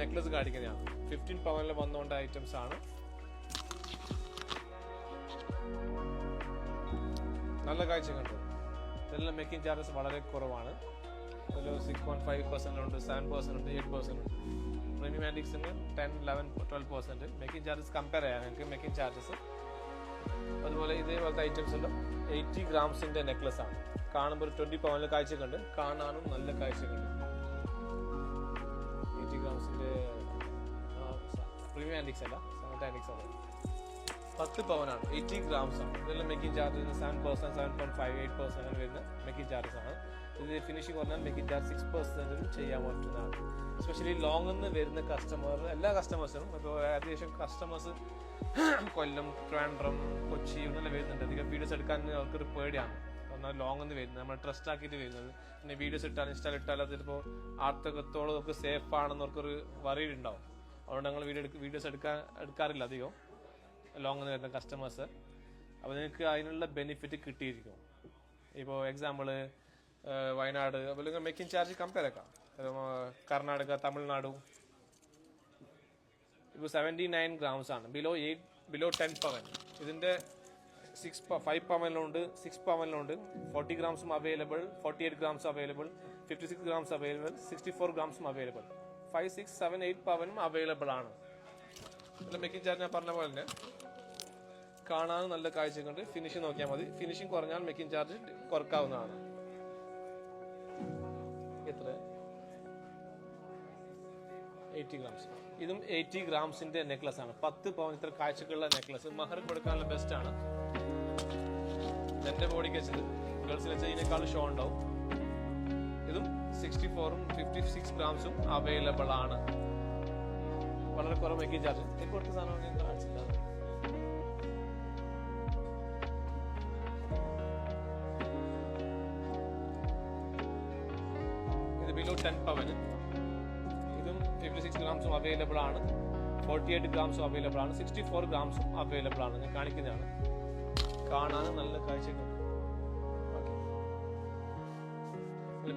Necklace കാണിക്കുന്നതാണ്. 15 പവനിൽ വന്നുകൊണ്ട് items ആണ്. നല്ല കാഴ്ച കണ്ടു. ഇതെല്ലാം മേക്കിംഗ് ചാർജസ് വളരെ കുറവാണ്. അതിൽ 6.5% ഉണ്ട്, 7% ഉണ്ട്, 8% ഉണ്ട്. പ്രീമിയം ആൻറ്റിക്സിന് 10, 11, 12% മേക്കിംഗ് ചാർജസ് കമ്പയർ ചെയ്യാൻ എനിക്ക് മേക്കിംഗ് ചാർജസ്. അതുപോലെ ഇതേപോലത്തെ ഐറ്റംസ് എല്ലാം 80 ഗ്രാംസിൻ്റെ നെക്ലസ് ആണ്. കാണുമ്പോൾ ഒരു 20 പവനിൽ കാഴ്ച കണ്ട്, കാണാനും നല്ല കാഴ്ച കണ്ട്. 80 ഗ്രാംസിൻ്റെ പ്രീമിയം ആൻറ്റിക്സ് അല്ല, സാധാരണ ആൻറ്റിക്സ് ആണ്. 10 പവനാണ്, 80 ഗ്രാംസ് ആണ്. ഇതെല്ലാം മേക്കിംഗ് ചാർജസ് 7%, 7.5, 8% വരുന്ന മേക്കിംഗ് ചാർജസ് ആണ്. ഇത് ഫിനിഷിംഗ് പറഞ്ഞാൽ മേക്കിംഗ് ചാർജ് 6% ചെയ്യാൻ പറ്റുന്നതാണ്. എസ്പെഷ്യലി ലോങ് നിന്ന് വരുന്ന കസ്റ്റമർ, എല്ലാ കസ്റ്റമേഴ്സിനും ഇപ്പോൾ ഏകദേശം കസ്റ്റമേഴ്സ് കൊല്ലം, ട്രിവാൻഡ്രം, കൊച്ചി ഇവിടെല്ലാം വരുന്നുണ്ട്. അധികം വീഡിയോസ് എടുക്കാൻ അവർക്കൊരു പേടിയാണ്. എന്നാൽ ലോങ് നിന്ന് വരുന്നത് നമ്മൾ ട്രസ്റ്റ് ആക്കിയിട്ട് വരുന്നത്. പിന്നെ വീഡിയോസ് ഇട്ടാൽ ഇൻസ്റ്റാൾ ഇട്ടാൽ അതിപ്പോൾ ആർത്തകത്തോളം നമുക്ക് സേഫ് ആണെന്ന് അവർക്കൊരു വറീഡ് ഉണ്ടാവും. അതുകൊണ്ട് ഞങ്ങൾ വീഡിയോസ് എടുക്കാറില്ല അധികം ലോങ് നിന്ന് വരുന്ന കസ്റ്റമേഴ്സ്. അപ്പോൾ നിങ്ങൾക്ക് അതിനുള്ള ബെനിഫിറ്റ് കിട്ടിയിരിക്കും. ഇപ്പോൾ എക്സാമ്പിള് വയനാട്, അതുപോലെ മേക്കിംഗ് ചാർജ് കമ്പയർ ആക്കാം. കർണാടക, തമിഴ്നാടു. ഇപ്പോൾ 79 ഗ്രാംസ് ആണ്, ബിലോ 10 പവൻ. ഇതിൻ്റെ 5 പവനിലുണ്ട്, 6 പവനിലുണ്ട്, 40 ഗ്രാംസും available, 48 grams available, 56 grams available, 64 ഗ്രാംസും അവൈലബിൾ, 5, 6, 7, 8 പവനും അവൈലബിൾ ആണ്. ഇതിൽ മേക്കിംഗ് ചാർജ് ഞാൻ പറഞ്ഞ പോലെ തന്നെ കാണാൻ നല്ല കാഴ്ച കൊണ്ട് ഫിനിഷിംഗ് നോക്കിയാൽ മതി. ഫിനിഷിംഗ് കുറഞ്ഞാൽ മേക്കിംഗ് ചാർജ് കുറക്കാവുന്നതാണ്. എത്ര? 80 ഗ്രാംസ്. ഇതും 80 ഗ്രാംസിന്റെ നെക്ലസ് ആണ്. 10 പവൻ ഇത്ര കാഴ്ചക്കുള്ള നെക്ലസ് മഹർ കൊടുക്കാനുള്ള ബെസ്റ്റ് ആണ്. എന്റെ ബോഡിക്ക് വെച്ചത് ഗേൾസിൽ വെച്ചാൽ ഇതിനേക്കാൾ ഷോ ഉണ്ടാവും. ഇതും 64ഉം 56 ഗ്രാംസും അവൈലബിൾ ആണ്. വളരെ കുറവ് മേക്കിംഗ് ചാർജ്. ഇപ്പോഴത്തെ സാധനം ഞാൻ കാണിച്ചില്ല. ഇത് ബിലോ 10 പവന്. ഇതും 56 ഗ്രാംസും അവൈലബിൾ ആണ്, 48 ഗ്രാംസും അവൈലബിൾ ആണ്, 64 ഗ്രാംസും അവൈലബിൾ ആണ്. ഞാൻ കാണിക്കുന്നതാണ്. കാണാനും നല്ല കാഴ്ചകൾ.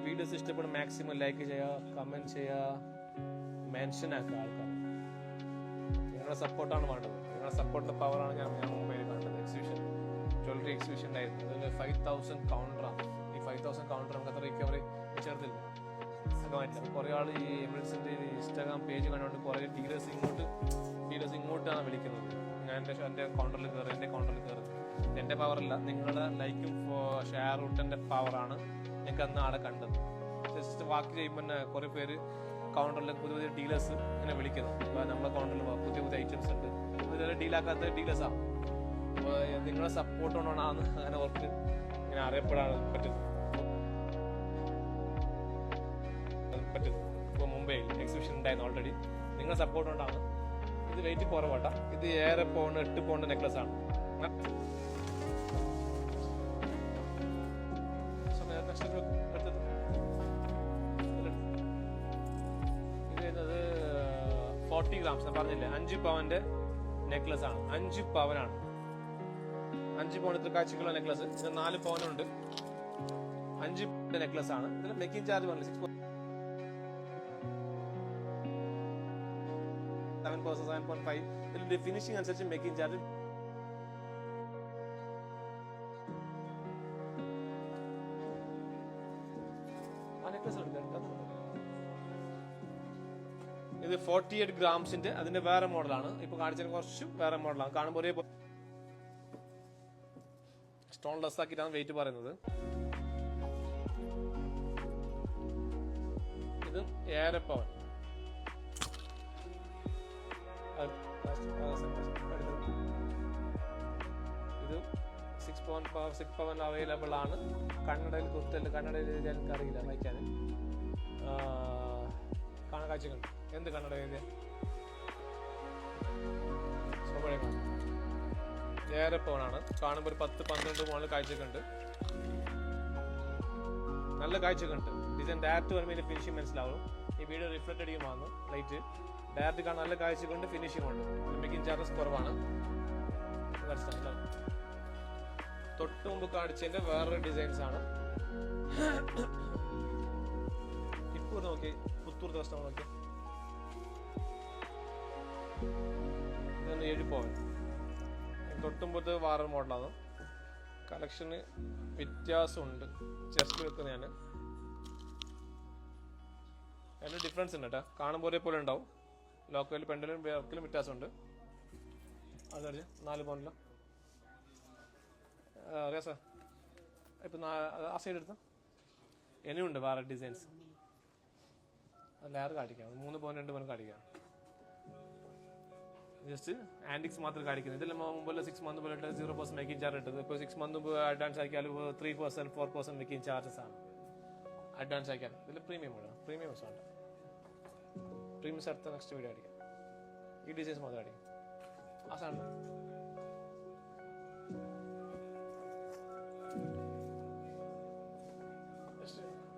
വീഡിയോസ് ഇഷ്ടപ്പെടും മാക്സിമം ലൈക്ക് ചെയ്യുക, കമന്റ് ചെയ്യുക, മെൻഷൻ ആക്കുക ആൾക്കാർ. നിങ്ങളുടെ സപ്പോർട്ടാണ് വേണ്ടത്. നിങ്ങളുടെ സപ്പോർട്ടിന്റെ പവറാണ് ഞാൻ മുംബൈയിൽ കണ്ടത്. എക്സിബിഷൻ, ജ്വല്ലറി എക്സിബിഷൻ ഉണ്ടായിരുന്നു. അതിൽ 5000 കൗണ്ടറാണ്. ഈ 5000 കൗണ്ടർ നമുക്ക് അത്ര റിക്കവറി ചേർത്തില്ല. കുറേ ആൾ ഈ എമിറേറ്റ്സിന്റെ ഇൻസ്റ്റാഗ്രാം പേജ് കണ്ടുകൊണ്ട് കുറേ ഡീലേഴ്സ് ഇങ്ങോട്ടാണ് വിളിക്കുന്നത്. ഞാൻ എൻ്റെ കൗണ്ടറിൽ കയറി, എൻ്റെ കൗണ്ടറിൽ കയറുന്നത് എൻ്റെ പവറല്ല, നിങ്ങളുടെ ലൈക്കും ഷെയർ റൂട്ടിൻ്റെ പവറാണ് ഞങ്ങൾക്ക് അന്ന് ആടെ കണ്ടത്. ജസ്റ്റ് വാക്ക് ചെയ്യുമ്പോൾ തന്നെ കുറേ പേര് കൗണ്ടറിൽ പുതിയ പുതിയ ഡീലേഴ്സ് ഇങ്ങനെ വിളിക്കുന്നത്. അപ്പോൾ നമ്മുടെ കൗണ്ടറിൽ പുതിയ പുതിയ ഐറ്റംസ് ഉണ്ട്, ഇതുവരെ ഡീലാക്കാത്ത ഡീലേഴ്സാണ്. അപ്പോൾ നിങ്ങളുടെ സപ്പോർട്ട് കൊണ്ടാണ് അങ്ങനെ അവർക്ക് ഇങ്ങനെ അറിയപ്പെടാൻ പറ്റുന്നത്. ഇപ്പോൾ മുംബൈയിൽ എക്സിബിഷൻ ഉണ്ടായിരുന്നു ഓൾറെഡി. നിങ്ങളുടെ സപ്പോർട്ട് കൊണ്ടാണ്. ഇത് വെയിറ്റ് കുറവാട്ടാ. ഇത് 8 പൗണ്ട് നെക്ലസ് ആണ്. ഇത് 40 ഗ്രാംസ് ഞാൻ പറഞ്ഞില്ലേ, 5 പവന്റെ നെക്ലസ് ആണ്. 5 പവനാണ്. 5 പവൻ ഇത്ര കാഴ്ചക്കുള്ള നെക്ലസ്. ഇത് 4 പവനുണ്ട്. 5 നെക്ലസ് ആണ്. ഇതിൽ മേക്കിംഗ് ചാർജ് പറഞ്ഞില്ല, 7%, 7.5. ഇതിന്റെ ഫിനിഷിംഗ് അനുസരിച്ച് മേക്കിംഗ് ചാർജ്. ഇത് 48 ഗ്രാംസിന്റെ അതിന്റെ വേറെ മോഡലാണ്. ഇപ്പൊ കാണിച്ചതിന് കുറച്ചും വേറെ മോഡലാണ്. കാണുമ്പോൾ ഒരേ സ്റ്റോൺ ലെസ് ആക്കിയിട്ടാണ് വെയിറ്റ് പറയുന്നത്. ഇത് 7 പവൻ. ഇത് 6 പവൻ അവൈലബിൾ ആണ്. കന്നഡയിൽ കുത്തല്ല, കന്നഡയിൽ എനിക്കറിയില്ല വായിക്കാൻ. കാണാൻ കാഴ്ച കണ്ടു. എന്ത് കന്നഡ എഴുതിയ സ്വാഭാവികമാണ്. 7 പവനാണ്. കാണുമ്പോൾ ഒരു 10-12 മോളിൽ കാഴ്ചക്കുണ്ട്. നല്ല കാഴ്ചക്കുണ്ട്. ഡിസൈൻ ഡയറക്റ്റ് വരുമ്പോൾ ഇതിന്റെ ഫിനിഷിംഗ് മനസ്സിലാവും. ഈ വീഡിയോ റിഫ്ലക്ട് അടിക്കുമ്പോൾ ലൈറ്റ് ഡയറക്റ്റ് കാണാൻ നല്ല കാഴ്ച കൊണ്ട് ഫിനിഷിംഗ് ഉണ്ട്. മേക്കിംഗ് ചാർജസ് കുറവാണ്. തൊട്ട് മുമ്പ് കാണിച്ചതിന്റെ വേറൊരു ഡിസൈൻസ് ആണ്. ഇപ്പോൾ നോക്കി പുത്തൂർ ദിവസം നോക്കി ഇതാണ് 7 പവൻ. തൊട്ടുമ്പോഴത്തെ വേറെ മോഡലാണ്. കളക്ഷന് വ്യത്യാസമുണ്ട്. ചെസ്റ്റിൽ വെക്കുന്ന ഞാൻ അതിന് ഡിഫറൻസ് ഉണ്ട് കേട്ടോ. കാണുമ്പോൾ ഒരേപോലെ ഉണ്ടാവും. ലോക്കലിൽ പെൻഡലും വർക്കിലും വ്യത്യാസമുണ്ട്. അതറിയാം 4 പവനിലോ അറിയാം സാർ. ഇപ്പം ആ സൈഡ് എടുത്താൽ ഇനിയുണ്ട് വേറെ ഡിസൈൻസ്. ലെയർ കാണിക്കാം. 3 പവൻ 2 പവൻ കാണിക്കാം. ജസ്റ്റ് ആൻറ്റിക്സ് മാത്രം കാണിക്കുന്നത്. ഇതിൽ മുമ്പ് 6 മന്ത് പോലെ 0% മേക്കിംഗ് ചാർജ് ഇട്ടത്. ഇപ്പോൾ 6 മന്ത് അഡ്വാൻസ് ആക്കിയാൽ 3% 4% മേക്കിംഗ് ചാർജസ് ആണ് അഡ്വാൻസ് ആക്കിയാൽ. ഇതിൽ പ്രീമിയം വേണം. പ്രീമിയംസ് വേണ്ട. പ്രീമിയംസ് അടുത്ത നെക്സ്റ്റ് വീഡിയോ അടിക്കാം. ഈ ഡിസൈൻസ് മാത്രം അടിക്കും. ആ സാധനം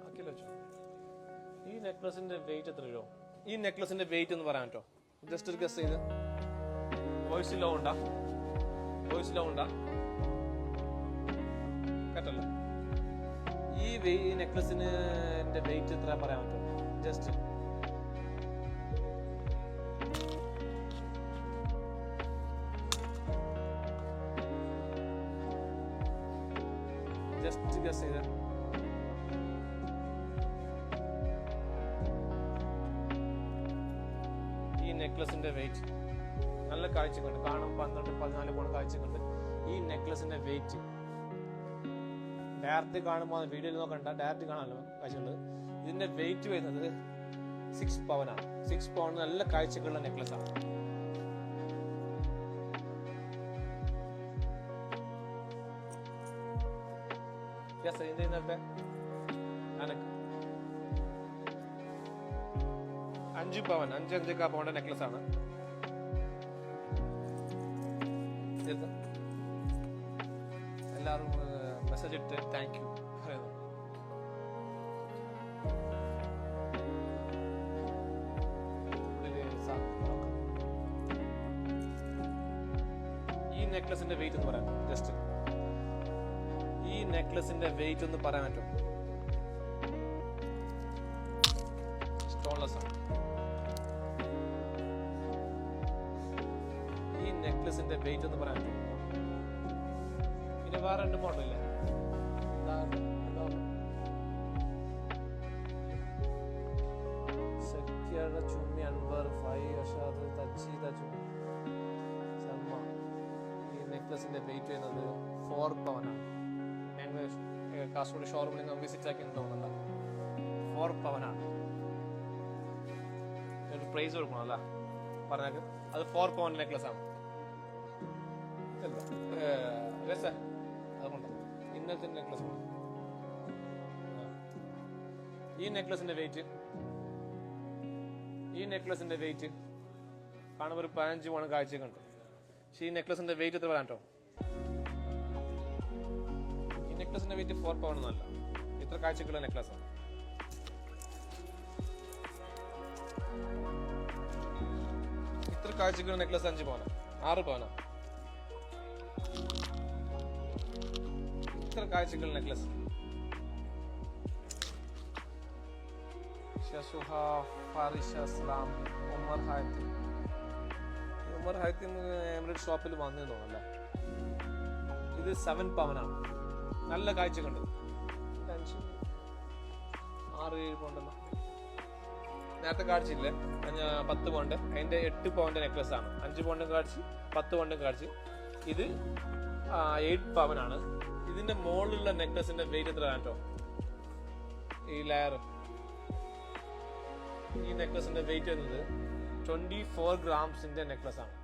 ആക്കിയല്ലോ വെച്ചോ. ഈ നെക്ലസിന്റെ വെയിറ്റ് എത്ര രൂപ? ഈ നെക്ലസിന്റെ വെയിറ്റ് എന്ന് പറയാൻ പറ്റോ? ജസ്റ്റ് ഒരു ഗസ് ചെയ്ത്. വോയിസ് ലോ ഉണ്ടാ? വോയിസ് ലോ ഉണ്ടാ? കേട്ടല്ലോ. ഈ നെക്ലസിന് വെയിറ്റ് എത്ര പറയാൻ പറ്റും? ജസ്റ്റ് ഗസ് ചെയ്ത്. ഈ നെക്ലസിന്റെ വെയിറ്റ് നല്ല കാഴ്ചക്കുണ്ട്. കാണും 12-14 പൗണ്ട് കാഴ്ചക്കുണ്ട്. ഈ നെക്ലസിന്റെ വെയിറ്റ് ഡയറക്റ്റ് കാണുമ്പോൾ വീഡിയോയിൽ നോക്കണ്ട, ഡയറക്റ്റ് കാണാമല്ലോ കാഴ്ചയുണ്ട്. ഇതിന്റെ വെയിറ്റ് വരുന്നത് 6 പവനാണ്. 6 പവൻ നല്ല കാഴ്ചക്കുള്ള നെക്ലസ് ആണ്. ഇതിനൊക്കെ 5 പവൻ 5 പൗണ്ട് നെക്ലസ് ആണ്. എല്ലാവരും മെസ്സേജ് ഇട്ട് താങ്ക് യു പറയുന്നു. ഈ നെക്ലസിന്റെ വെയിറ്റ് എന്ന് പറയാം. ജസ്റ്റ് ഈ നെക്ലസിന്റെ വെയിറ്റ് ഒന്ന് പറയാൻ പറ്റും? സ്റ്റോൺലെസ് ആണ്. ഈ നെക്ലസിന്റെ വെയിറ്റ് ഒന്ന് പറയാൻ പറ്റും? പിന്നെ വേറെ 2 മോഡലില്ലേ? സഖ്യയുടെ ചുമ്മി അൻവർ 5 അഷാദ് തച്ചി സൽമ. ഈ നെക്ലസിന്റെ വെയിറ്റ് വരുന്നത് 4 പവനാണ്. കാസർഗോഡ് ഷോറൂമിൽ നിന്ന് വിസിറ്റ് ആക്കി തോന്നുന്നുണ്ട്. 4 പവനാണ്. ഒരു പ്രൈസ് കൊടുക്കണം അല്ല പറഞ്ഞാൽ. അത് 4 പവൻ നെക്ലസ് ആണ്. അതുകൊണ്ട് ഇന്നത്തെ നെക്ലസ് ഈ നെക്ലസിന്റെ വെയിറ്റ് കാണുമ്പോൾ ഒരു 15 പവൻ കാഴ്ചയൊക്കെ ഉണ്ട്. പക്ഷെ ഈ നെക്ലസിന്റെ വെയിറ്റ് എത്ര പറയാൻ കേട്ടോ? നെക്ലസിന്റെ വെയിറ്റ് 4 പവൻ ഒന്നുമല്ല. ഇത്ര കാഴ്ചക്കുള്ള നെക്ലസ് ആണ്. ഇത്ര കാഴ്ചക്കുള്ള നെക്ലസ് 5 പവനാണ് 6 പവനാണ്. ഇത്ര കാഴ്ചക്കുള്ള നെക്ലസ് ഉമർ ഹാത്തിം എമിറേറ്റ് ഷോപ്പിൽ വന്നു തോന്നല്ലേ. ഇത് 7 പവനാണ്. നല്ല കാഴ്ച കണ്ടത്. 6-7 പൗണ്ടല്ലോ നേരത്തെ കാണിച്ചില്ലേ? 10 പൗണ്ട്. അതിന്റെ 8 പൗണ്ട് നെക്ലസ് ആണ്. 5 പൗണ്ടും കാണിച്ച് 10 പൗണ്ടും കാണിച്ച്. ഇത് 8 പവനാണ്. ഇതിന്റെ മുകളിലുള്ള നെക്ലസിന്റെ വെയിറ്റ് എത്ര കേട്ടോ? ഈ ലെയർ ഈ നെക്ലസിന്റെ വെയിറ്റ് വരുന്നത് 24 ഗ്രാംസിന്റെ നെക്ലസ് ആണ്.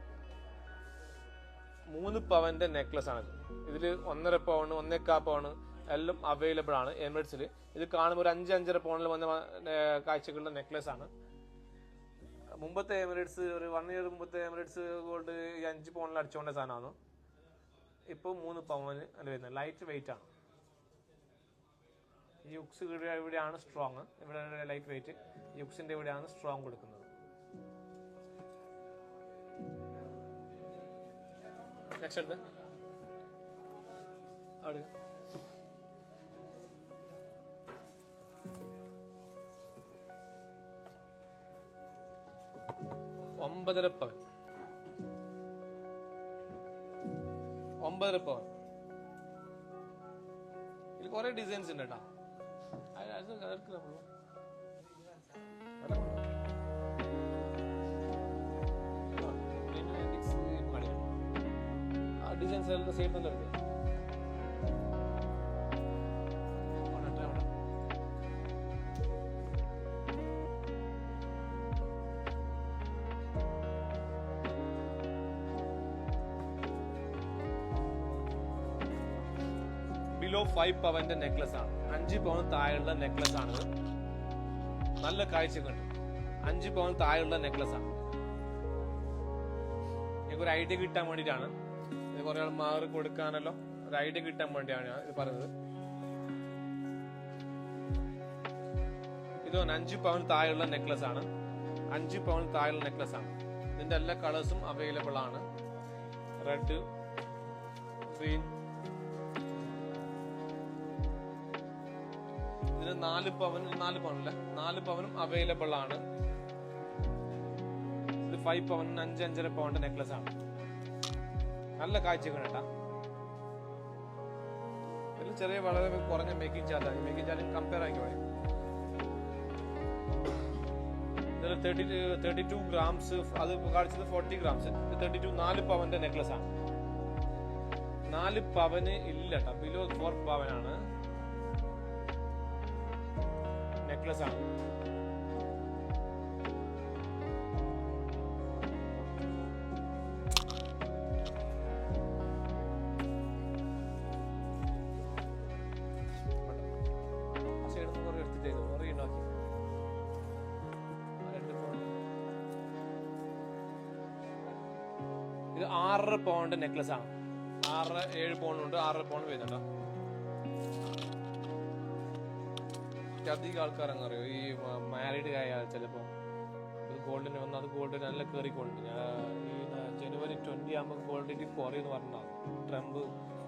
3 പവന്റെ നെക്ലസ് ആണ്. ഇതിൽ 1.5 പൗണ്ട് 1.25 പൗണ്ട് എല്ലാം അവൈലബിൾ ആണ് എമിറേറ്റ്സിൽ. ഇത് കാണുമ്പോൾ ഒരു 5-5.5 പൗണ്ടിൽ വന്ന കാഴ്ചകളുടെ നെക്ലസ് ആണ്. മുമ്പത്തെ എമിറേറ്റ്സ് ഒരു 1 ഇയർ മുമ്പത്തെ എമിറേറ്റ്സ് ഗോൾഡ് 5 പൗണ്ടിൽ അടിച്ചുകൊണ്ട സാധനമാണ്. ഇപ്പോൾ 3 പവന് അല്ല വരുന്നത്. ലൈറ്റ് വെയിറ്റ് ആണ്. ഈ യുക്സ് ഇവിടെയാണ് സ്ട്രോങ്. ഇവിടെ ലൈറ്റ് വെയിറ്റ്. യുക്സിന്റെ ഇവിടെയാണ് സ്ട്രോങ് കൊടുക്കുന്നത്. നെക്സ്റ്റ് എടുത്ത് അവിടെ 9.5 പവൻ 9.5 പവൻ. ഇതിൽ കുറെ ഡിസൈൻസ് ഉണ്ട് കേട്ടോ. ഡിസൈൻസ് എല്ലാം സെയിം തന്നെ എടുക്കുക. ബിലോ 5 പവന്റെ നെക്ലസ് ആണ്. 5 പവൻ താഴെയുള്ള നെക്ലസ് ആണ്. നല്ല കാഴ്ച കിട്ടും. 5 പവൻ താഴെയുള്ള നെക്ലസ് ആണ്. ഞങ്ങൾക്ക് ഒരു ഐഡിയ കിട്ടാൻ വേണ്ടിയിട്ടാണ്. ഇത് കുറെ ആൾ മാറി കൊടുക്കാനല്ലോ, ഒരു ഐഡിയ കിട്ടാൻ വേണ്ടിയാണ് ഞാൻ ഇത് പറയുന്നത്. ഇത് 5 പവൻ താഴെയുള്ള നെക്ലസ് ആണ്. 5 പവൻ താഴെയുള്ള നെക്ലസ് ആണ്. ഇതിന്റെ എല്ലാ കളേഴ്സും അവൈലബിൾ ആണ്. Red, green. ഇതിന് 4 പവനും അവൈലബിൾ ആണ്. ഇത് 5 പവനും 5.5 പവന്റെ നെക്ലസ് ആണ്. നല്ല കാഴ്ചകൾ കേട്ടാ. ഇതിൽ ചെറിയ വളരെ കുറഞ്ഞ making charge. Making charge compare ആക്കി പറയും. ഇതിൽ 32 ഗ്രാംസ്, അത് കാണിച്ചത് 40 ഗ്രാംസ്. 32 4 പവന്റെ നെക്ലസ് ആണ്. 4 പവന് ഇല്ല കേട്ടോ, ബിലോ 4 പവനാണ് നെക്ലസ് ആണ്. ഇത് 6 പൗണ്ട് നെക്ലസ് ആണ്. 6-7 പൗണ്ട് ഉണ്ട്, 6 പൗണ്ട് വരുന്നുണ്ടോ. അധികം ആൾക്കാരങ്ങ് അറിയോ ഈ മാരീഡ് ആയാൽ ചിലപ്പോ ഗോൾഡിന് വന്ന് അത് ഗോൾഡ് നല്ല കയറിക്കൊണ്ട് ഈ ജനുവരി 20 ആകുമ്പോൾ ഗോൾഡ് റേറ്റ് കുറയുമെന്ന് പറഞ്ഞാൽ ട്രംപ്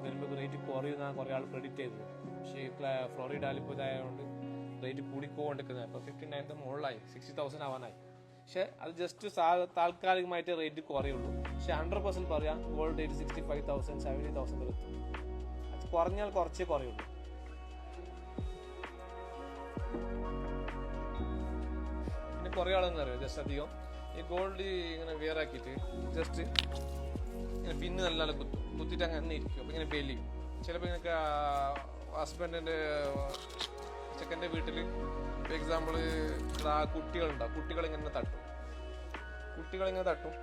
വരുമ്പോൾ റേറ്റ് കുറയുമെന്നാണ് കുറെ ആൾ പ്രെഡിക്റ്റ് ചെയ്തത്. പക്ഷേ ഈ ഫ്ലോറിഡയിൽ ഇപ്പോൾ ഇതായതുകൊണ്ട് റേറ്റ് കൂടിക്കൊണ്ടിരിക്കുന്നത്. ഇപ്പോൾ 59 മുകളിലായി, 60,000 ആവാനായി. പക്ഷെ അത് ജസ്റ്റ് താൽക്കാലികമായിട്ട് റേറ്റ് കുറയുള്ളൂ. പക്ഷെ 100% പറയാം ഗോൾഡ് റേറ്റ് 65,000 70,000 വരെ എത്തും. അത് കുറഞ്ഞാൽ കുറച്ചേ കുറയുള്ളൂ. പിന്നെ കുറെ ആളെന്ന് അറിയാം ജസ്റ്റ് അധികം ഈ ഗോൾഡ് ഇങ്ങനെ വെയർ ആക്കിയിട്ട് ജസ്റ്റ് ഇങ്ങനെ പിന്നെ നല്ല കുത്തിയിട്ട് അങ്ങനെ ഇരിക്കും. അപ്പം ഇങ്ങനെ ബെല്ലിയും ചിലപ്പോൾ ഇങ്ങനെ ഹസ്ബൻഡിൻ്റെ ചെക്കൻ്റെ വീട്ടിൽ ഫോർ എക്സാമ്പിൾ കുട്ടികളുണ്ടാവും, കുട്ടികളിങ്ങനെ തട്ടും.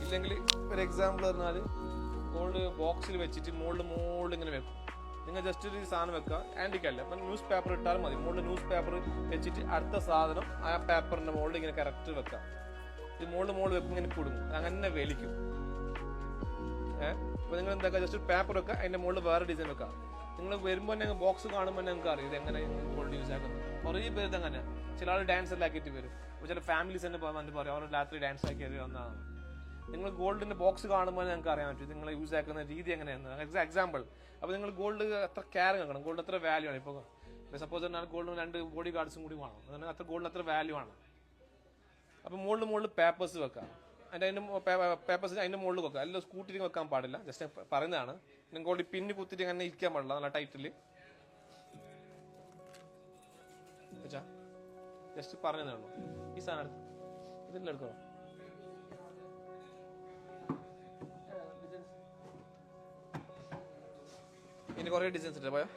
ഇല്ലെങ്കിൽ ഒരു എക്സാമ്പിൾ പറഞ്ഞാൽ ഗോൾഡ് ബോക്സിൽ വെച്ചിട്ട് മുകളിൽ ഇങ്ങനെ വെക്കും. നിങ്ങൾ ജസ്റ്റ് ഒരു സാധനം വെക്കുക, ആൻറ്റിക്കല്ല, അപ്പം ന്യൂസ് പേപ്പർ ഇട്ടാലും മതി. മുകളിൽ ന്യൂസ് പേപ്പർ വെച്ചിട്ട് അടുത്ത സാധനം ആ പേപ്പറിൻ്റെ മുകളിൽ ഇങ്ങനെ കറക്റ്റ് വെക്കാം. ഇത് മുകളിൽ വെക്കും, ഇങ്ങനെ കൊടുക്കും, അങ്ങനെ വലിക്കും. അപ്പോൾ നിങ്ങൾ എന്താക്കുക, ജസ്റ്റ് പേപ്പർ വെക്കുക, അതിൻ്റെ മുകളിൽ വേറെ ഡിസൈൻ വെക്കാം. നിങ്ങൾ വരുമ്പോൾ ഞങ്ങൾ ബോക്സ് കാണുമ്പോൾ നിങ്ങൾക്ക് അറിയാം ഇത് എങ്ങനെ ഗോൾഡ് യൂസ് ആക്കുന്നത്. കുറേ പേര് ഇതങ്ങനെ, ചില ആൾ ഡാൻസ് എല്ലാം ആക്കിയിട്ട് വരും. അപ്പോൾ ചില ഫാമിലീസ് തന്നെ വന്നിട്ട് പറയും അവർ രാത്രി ഡാൻസ് ആക്കി വന്നതാണ്. നിങ്ങൾ ഗോൾഡിന്റെ ബോക്സ് കാണുമ്പോൾ നിങ്ങൾക്ക് അറിയാൻ പറ്റും നിങ്ങൾ യൂസ് ആക്കുന്ന രീതി എങ്ങനെയാണ്. എക്സാമ്പിൾ, അപ്പോൾ നിങ്ങൾ ഗോൾഡ് എത്ര കെയർ ആക്കണം, ഗോൾഡ് എത്ര വാല്യൂ ആണ്. ഇപ്പോൾ സപ്പോസ് പറഞ്ഞാൽ ഗോൾഡ് 2 ബോഡി ഗാർഡ്സും കൂടി വേണം, അതാണ് അത്ര ഗോൾഡ് എത്ര വാല്യൂ ആണ്. അപ്പോൾ മുകളിൽ പേപ്പേഴ്സ് വെക്കാം, അതിൻ്റെ പേപ്പേഴ്സ് അതിൻ്റെ മുകളിൽ വെക്കാം. എല്ലാം സ്കൂട്ടിയിൽ വെക്കാൻ പാടില്ല, ജസ്റ്റ് പറയുന്നതാണ്. നിങ്ങൾ ഗോൾഡ് പിന്ന് കുത്തിയിട്ട് അങ്ങനെ ഇരിക്കാൻ പാടില്ല, നല്ല ടൈറ്റിൽ. ജസ്റ്റ് പറഞ്ഞതേ ഉള്ളൂ. ഈ സാധനം ഇതെല്ലാം എടുക്കണം. ഇനി കുറേ ഡിസൈൻസ് ഉണ്ട് പോയോ.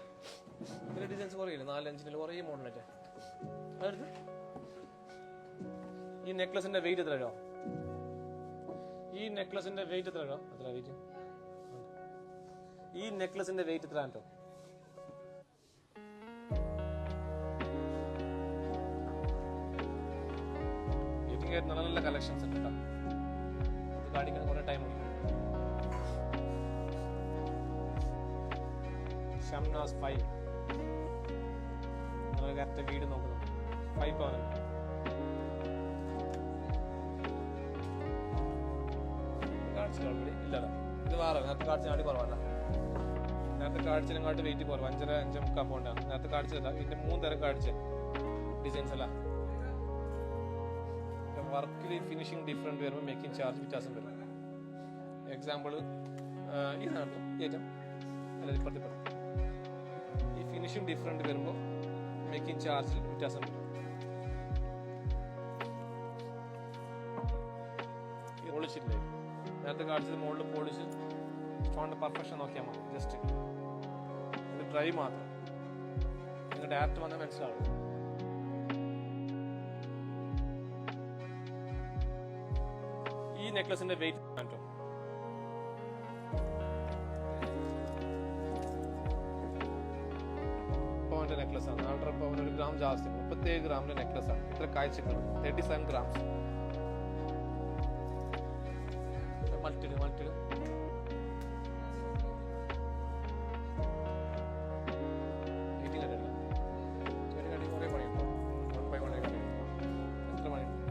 ഇതിന്റെ ഡിസൈൻസ് കുറേ ഇല്ല, 4-5 കുറേ മോഡലായിട്ട്. അതെടുത്ത് ഈ നെക്ലസിന്റെ വെയിറ്റ് എത്ര രൂപ? ഈ നെക്ലസിന്റെ വെയിറ്റ് എത്ര രൂപ? എത്ര വെയിറ്റ്? ഈ നെക്ലസിന്റെ വെയിറ്റ് എത്ര കേട്ടോ? നല്ല നല്ല കളക്ഷൻസ് ഉണ്ട് കേട്ടോ. ഇത് കാണിക്കാൻ കുറെ ടൈം ഉണ്ട്. ഷംനാസ് 5 കറക്റ്റ് വീട് നോക്കുന്നു. 5 പവൻ കാണിച്ചില്ല ഓൾറെഡി. ഇല്ലല്ലോ, ഇത് വേറെ നേരത്തെ കാണിച്ചാൽ കുറവല്ല. നേരത്തെ കാണിച്ചതിനെക്കാട്ട് വെയിറ്റ് കുറവ്, 5.5 പൗണ്ടാണ് നേരത്തെ കാണിച്ചതല്ല. ഇതിന്റെ 3 തരം കാണിച്ച ഡിസൈൻസ് അല്ല. വർക്കിൽ ഫിനിഷിങ് ഡിഫറെന്റ് വരുമ്പോൾ മേക്കിംഗ് ചാർജ് വ്യത്യാസം വരും. എക്സാമ്പിൾ ഇതാണ് ഏറ്റവും അല്ല ഇപ്പുറത്തെ ഈ ഫിനിഷിങ് ഡിഫറെൻറ്റ് വരുമ്പോൾ മേക്കിംഗ് ചാർജിൽ വ്യത്യാസം വരും. പോളിഷില്ലേ നേരത്തെ കാണിച്ചത് മുകളിൽ പോളിഷ് സ്റ്റോണിൻ്റെ പെർഫെക്ഷൻ നോക്കിയാൽ മതി. ജസ്റ്റ് ഇത് ഡ്രൈ മാത്രം നിങ്ങൾ ഡയറക്റ്റ് വന്നാൽ മനസ്സിലാവും. ഈ നെക്ലസിന്റെ വെയിറ്റ് മാറ്റോ പവന്റെ നെക്ലസ് ആണ്. 1.5 പവൻ 1 ഗ്രാം ജാസ്തി 37 ഗ്രാമിന്റെ നെക്ലസ് ആണ്. ഇത്ര കാഴ്ചകൾ 37 ഗ്രാംസ്. മൾട്ടിഡ് കുറെ പണിയുണ്ടോ? എത്ര പണിയുണ്ട്?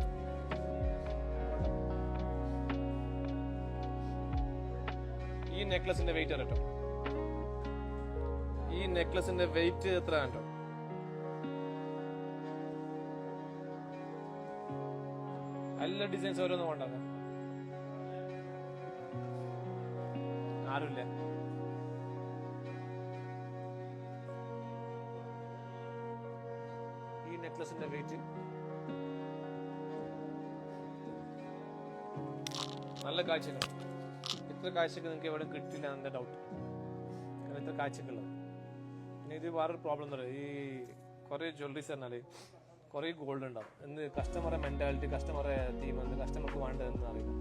ഈ നെക്ലസിന്റെ വെയിറ്റ് കേട്ടോ, ഈ നെക്ലസിന്റെ വെയിറ്റ് എത്ര കേട്ടോ? എല്ലാ ഡിസൈൻസ് ഓരോന്നും കൊണ്ടാക്കാം. ആരുമില്ല. ഈ നെക്ലസിന്റെ വെയിറ്റ് നല്ല കാഴ്ചകൾ. ഇത്ര കാഴ്ചകൾ നിങ്ങൾക്ക് എവിടെ കിട്ടില്ല എന്നെ ഡൗട്ട്. കാരണം ഇത്ര കാഴ്ചകളുള്ളത്. പിന്നെ ഇത് വേറൊരു പ്രോബ്ലം എന്താ പറയുക, ഈ കുറേ ജ്വല്ലറീസ് പറഞ്ഞാൽ കുറേ ഗോൾഡ് ഉണ്ടാവും. എന്ത് കസ്റ്റമറെ മെൻറ്റാലിറ്റി, കസ്റ്റമറെ തീം എന്ത് കസ്റ്റമർക്ക് വേണ്ടതെന്ന് അറിയില്ല.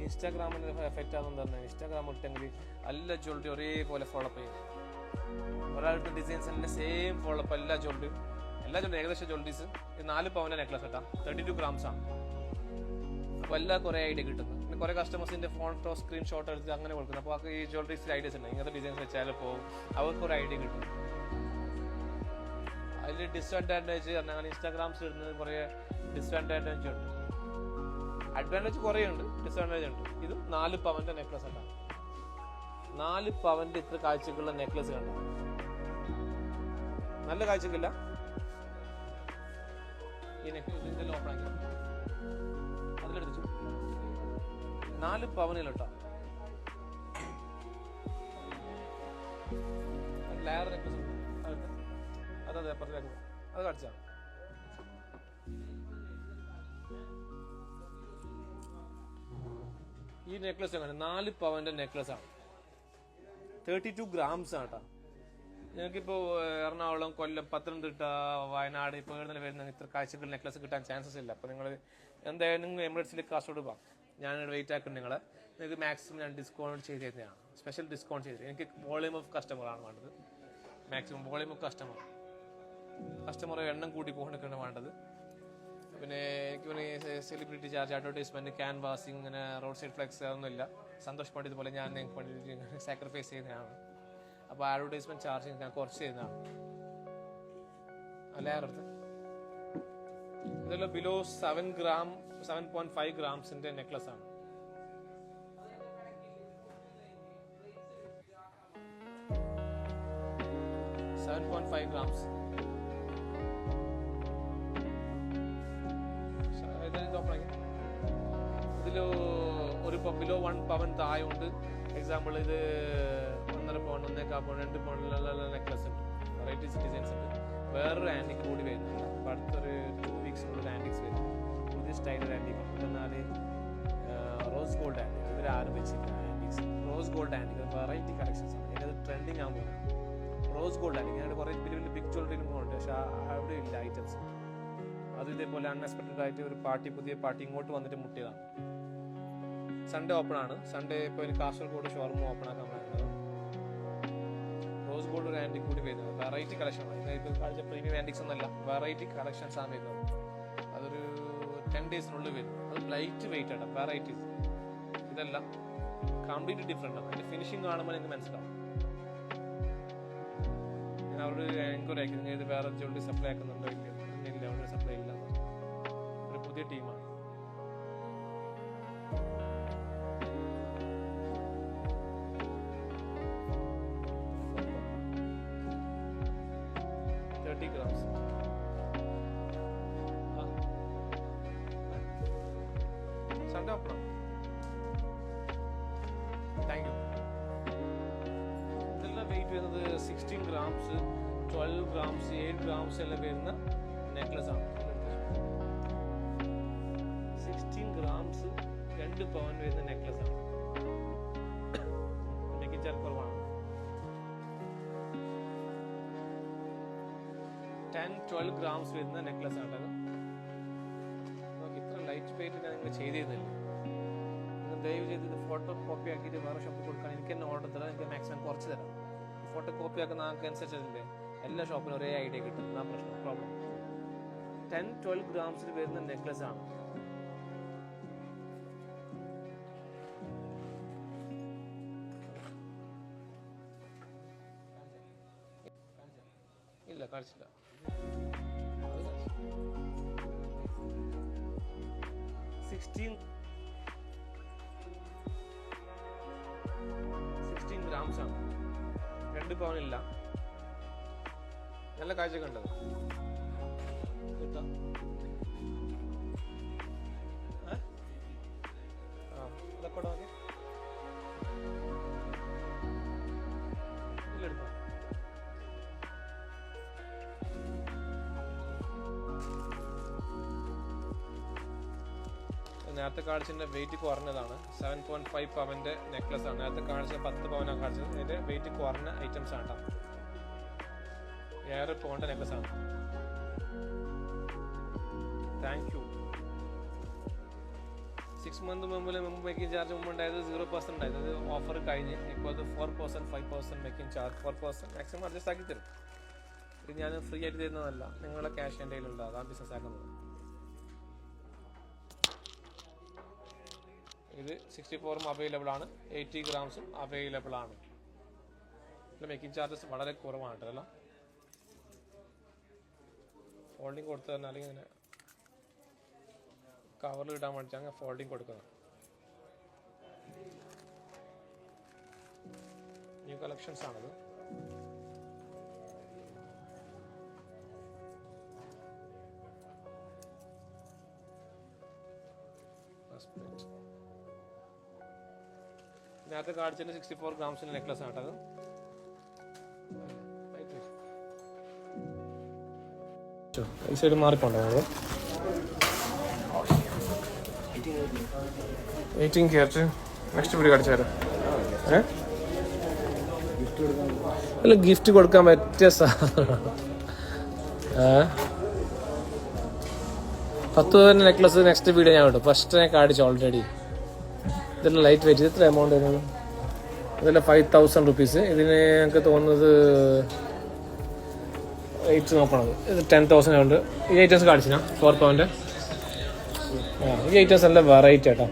ഇൻസ്റ്റാഗ്രാമിന് എഫക്റ്റ് ആകുന്നത് പറഞ്ഞാൽ ഇൻസ്റ്റാഗ്രാം ഇട്ടെങ്കിൽ എല്ലാ ജ്വല്ലറി ഒരേപോലെ ഫോളോപ്പ് ചെയ്യും. ഒരാളുടെ ഡിസൈൻസിൻ്റെ സെയിം ഫോളോപ്പ് എല്ലാ ജ്വല്ലറി ഏകദേശം ജ്വല്ലറീസ്. ഈ 4 പവൻ്റെ നെക്ലസ് കേട്ടോ, 32 ഗ്രാംസ് ആണ്. അപ്പോൾ എല്ലാ കുറേ ഐഡിയ കിട്ടുന്നു. പിന്നെ കുറേ കസ്റ്റമേഴ്സിൻ്റെ ഫോട്ടോ സ്ക്രീൻഷോട്ട് എടുത്ത് അങ്ങനെ കൊടുക്കുന്നത്. അപ്പോൾ ഈ ജ്വല്ലറീസിൽ ഐഡിയസ് ഉണ്ട്, ഇങ്ങനത്തെ ഡിസൈൻസ് വെച്ചാൽ പോകും, അവർക്കൊരു ഐഡിയ കിട്ടും. അതിൽ ഡിസ്അഡ്വാൻറ്റേജ് പറഞ്ഞാൽ ഇൻസ്റ്റാഗ്രാംസ് ഇടുന്നത് കുറേ ഡിസ്അഡ്വാൻറ്റേജ് ഉണ്ട്. അഡ്വാൻറ്റേജ് കുറേ ഉണ്ട്, ഡിസ്അഡ്വാൻറ്റേജ് ഉണ്ട്. ഇത് 4 പവൻ്റെ നെക്ലസ് ആണ്. 4 പവൻ്റെ ഇത്ര കാഴ്ചക്കുള്ള നെക്ലസ് കണ്ടോ? നല്ല കാഴ്ചക്കില്ല. ഈ നെക്ലസ് ഇതിൻ്റെ ഓപ്പൺ ആക്കി അതിലെടുത്തു 4 പവനിലോട്ടോ. ലെയർ നെക്ലസ് അതെ അപ്പുറത്തേക്ക് അത് കാണിച്ചാണ്. ഈ നെക്ലസ് എങ്ങനെ 4 പവന്റെ നെക്ലസ് ആണ്. 32 ഗ്രാംസ് ആണ് കേട്ടോ. ഞങ്ങൾക്കിപ്പോൾ എറണാകുളം, കൊല്ലം, പത്തനംതിട്ട, വയനാട് ഇപ്പോൾ എഴുതുന്ന വരുന്ന ഇത്ര കാഴ്ചകൾ നെക്ലസ് കിട്ടാൻ ചാൻസസ് ഇല്ല. അപ്പോൾ നിങ്ങൾ എന്തായാലും നിങ്ങൾ എമിറേറ്റ്സിൽ കാസർഗോഡ് പോകാം. ഞാൻ വെയിറ്റ് ആക്കും നിങ്ങൾക്ക് മാക്സിമം ഞാൻ ഡിസ്കൗണ്ട് ചെയ്ത് തരുന്നതാണ്. സ്പെഷ്യൽ ഡിസ്കൗണ്ട് ചെയ്ത് എനിക്ക് വോളിയം ഓഫ് കസ്റ്റമറാണ് വേണ്ടത്. മാക്സിമം വോളിയം ഓഫ് കസ്റ്റമർ എണ്ണം കൂട്ടി പോകണൊക്കെയാണ് വേണ്ടത്. പിന്നെ എനിക്ക് പിന്നെ സെലിബ്രിറ്റി ചാർജ്, അഡ്വർടൈസ്മെന്റ്, ക്യാൻവാസിങ്, ഇങ്ങനെ റോഡ് സൈഡ് ഫ്ലെക്സ് അതൊന്നുമില്ല. സന്തോഷ് പണ്ഡിത് പോലെ ഞാൻ നിങ്ങൾക്ക് വേണ്ടി സാക്രിഫൈസ് ചെയ്യുന്നതാണ്. അപ്പോൾ അഡ്വർടൈസ്മെന്റ് ചാർജ് ഞാൻ കുറച്ച് ചെയ്യുന്നതാണ്. അല്ലേ അടുത്ത് ഇതെല്ലാം ബിലോ 7.5 ഗ്രാംസിന്റെ നെക്ലസ് ആണ്. ഇതില് ഒരു ബിലോ 1 പവൻ താഴെയുണ്ട്. എക്സാമ്പിൾ ഇത് 1.5 പവൻ, 1.4 പവൻ, 2 പവനിലുള്ള നെക്ലസ് ഉണ്ട്. വെറൈറ്റീസ് ഡിസൈൻസ് ഉണ്ട്. വേറൊരു ആൻറ്റിക് കൂടി വരുന്നുണ്ട്. അപ്പോൾ അടുത്തൊരു 2 വീക്സിനുള്ളിൽ ആൻറ്റിക്സ് വരും. പുതിയ സ്റ്റൈലർ ആൻറ്റിക്. എന്നാൽ റോസ് ഗോൾഡ് ആൻറ്റിക് ഇവർ ആരും വെച്ചില്ല. Antiques rose gold antique variety collections ആണ്. ഇതിനത് ട്രെൻഡിങ് ആകാൻ പോകുന്നത് റോസ് ഗോൾഡ് ആൻറ്റിക്. ഞാൻ കുറേ വലിയ വലിയ ബിഗ് ജ്വല്ലറിയിലും പോകുന്നുണ്ട്, പക്ഷെ അവിടെ ഇല്ല ഐറ്റംസ്. അത് ഇതേപോലെ അൺഎക്സ്പെക്റ്റഡ് ആയിട്ട് ഒരു പുതിയ പാർട്ടി ഇങ്ങോട്ട് വന്നിട്ട് മുട്ടിയതാണ്. സൺഡേ ഓപ്പൺ ആണ്. സൺഡേ ഇപ്പോൾ എനിക്ക് കാസർഗോഡ് ഷോറൂം ഓപ്പൺ ആക്കാൻ പറയുന്നത്. റോസ് ഗോൾഡ് ഒരു ആൻറ്റിക് കൂടി വരുന്നത് വെറൈറ്റി കളക്ഷനാണ്. ഇപ്പോൾ കാഴ്ച പ്രീമിയം ആൻറ്റിക്സ് ഒന്നല്ല, വെറൈറ്റി കളക്ഷൻസ് ആണ് വരുന്നത്. അതൊരു 10 ഡേയ്സിനുള്ളിൽ വരും. അത് ലൈറ്റ് വെയിറ്റ് ആണ്. വെറൈറ്റീസ് ഇതെല്ലാം കംപ്ലീറ്റ്ലി ഡിഫറെൻ്റ് ആണ്. അതിൻ്റെ ഫിനിഷിങ് കാണുമ്പോൾ എനിക്ക് മനസ്സിലാവും. ഞാൻ അവരോട് എൻക്വയറി ആക്കി, നിങ്ങൾ ഇത് വേറെ ജ്വല്ലറി സപ്ലൈ ആക്കുന്നുണ്ടോ ഇല്ല. ഇല്ല, അവിടെ സപ്ലൈ ഇല്ല. ഒരു പുതിയ ടീമാണ്. grams. Sunday open. Thank you. Rate വരുന്നത് 16 ഗ്രാംസ് 12 ഗ്രാംസ് 8 ഗ്രാംസ് എല്ലാം വരുന്ന നെക്ലസ് ആണ്. 16 ഗ്രാംസ് 2 പവൻ വരുന്ന നെക്ലസ് ആണ്. മേക്കിംഗ് ചാർജ് കുറവാണ്. 10-12 ഗ്രാംസ് വരുന്ന നെക്ലസ് ആണ്. ഇത്ര ലൈറ്റ് വെയിറ്റ് ഞാൻ നിങ്ങൾ ചെയ്തിരുന്നില്ല. നിങ്ങൾ ദയവ് ചെയ്ത് ഇത് ഫോട്ടോ കോപ്പി ആക്കിയിട്ട് വേറെ ഷോപ്പിൽ കൊടുക്കാൻ എനിക്ക് തന്നെ ഓർഡർ തരാം. എനിക്ക് മാക്സിമം കുറച്ച് തരാം. ഫോട്ടോ കോപ്പി ആക്കുന്ന ആൾക്ക് അനുസരിച്ചല്ലേ എല്ലാ ഷോപ്പിനും ഒരേ ഐഡിയ കിട്ടും. ആ പ്രശ്നം പ്രോബ്ലം. 10-12 ഗ്രാംസിൽ വരുന്ന നെക്ലസ് ആണ്. ഇല്ല കാണിച്ചില്ല. 16 ഗ്രാംസ് ആണ്. 2 പവനില്ല. നല്ല കാഴ്ച കണ്ടത് നേരത്തെ കാണിച്ചതിന്റെ വെയിറ്റ് കുറഞ്ഞതാണ്. 7.5 പവന്റെ നെക്ലസ് ആണ്. നേരത്തെ കാണിച്ച 10 പവനാണ് കാണിച്ചത്. ഇതിന്റെ വെയിറ്റ് കുറഞ്ഞ ഐറ്റംസ് ആണ്. 7 പവന്റെ നെക്ലസ് ആണ്. Thank you. 6 മന്ത് മുമ്പ് മേക്കിംഗ് ചാർജ് മുമ്പ് ഉണ്ടായത് 0% ഉണ്ടായത്. അത് ഓഫർ കഴിഞ്ഞ് ഇപ്പോൾ അത് 4%, 5% മേക്കിംഗ് ചാർജ് 4% മാക്സിമം അഡ്ജസ്റ്റ് ആക്കി തരും. ഇത് ഞാൻ ഫ്രീ ആയിട്ട് തരുന്നതല്ല. നിങ്ങളുടെ ക്യാഷ് എൻ്റെ കയ്യിലുണ്ട്. അതാണ് ബിസിനസ് ആക്കുന്നത്. ഇത് 64 അവൈലബിൾ ആണ്. 80 ഗ്രാംസും അവൈലബിൾ ആണ്. മേക്കിംഗ് ചാർജസ് വളരെ കുറവാണ് കേട്ടോ. ഫോൾഡിങ് കൊടുത്തു തന്നാൽ ഇങ്ങനെ കവറിൽ ഇടാൻ വേണ്ടിയിട്ട് അങ്ങനെ ഫോൾഡിങ് കൊടുക്കുന്നത്. ന്യൂ കളക്ഷൻസ് ആണത്. നേരത്തെ കാണിച്ചതിന് 64 ഗ്രാംസിന്റെ നെക്ലസ് ആട്ടത്. ഈ സൈഡ് മാറിപ്പോണ്ടോ? 18 ക്യാരറ്റ് നെക്സ്റ്റ് വീഡിയോ കാണിച്ചാലോ? അല്ല ഗിഫ്റ്റ് കൊടുക്കാൻ പറ്റിയ 10 നെക്ലസ് നെക്സ്റ്റ് വീഡിയോ ഞാൻ ഇട്ടു. ഫസ്റ്റ് ഞാൻ കാണിച്ചു ഓൾറെഡി. ഇതെല്ലാം ലൈറ്റ് വെയിറ്റ്. എത്ര എമൗണ്ട് വരുന്നത്? ഇതെല്ലാം 5000 റുപ്പീസ്. ഇതിന് എനിക്ക് തോന്നുന്നത് 8 നോക്കണത്. ഇത് 10,000 ഉണ്ട്. ഈ ഐറ്റംസ് കാണിച്ചിനാ 4 പവൻ്റെ. ഈ ഐറ്റംസ് എല്ലാം വെറൈറ്റി കേട്ടോ.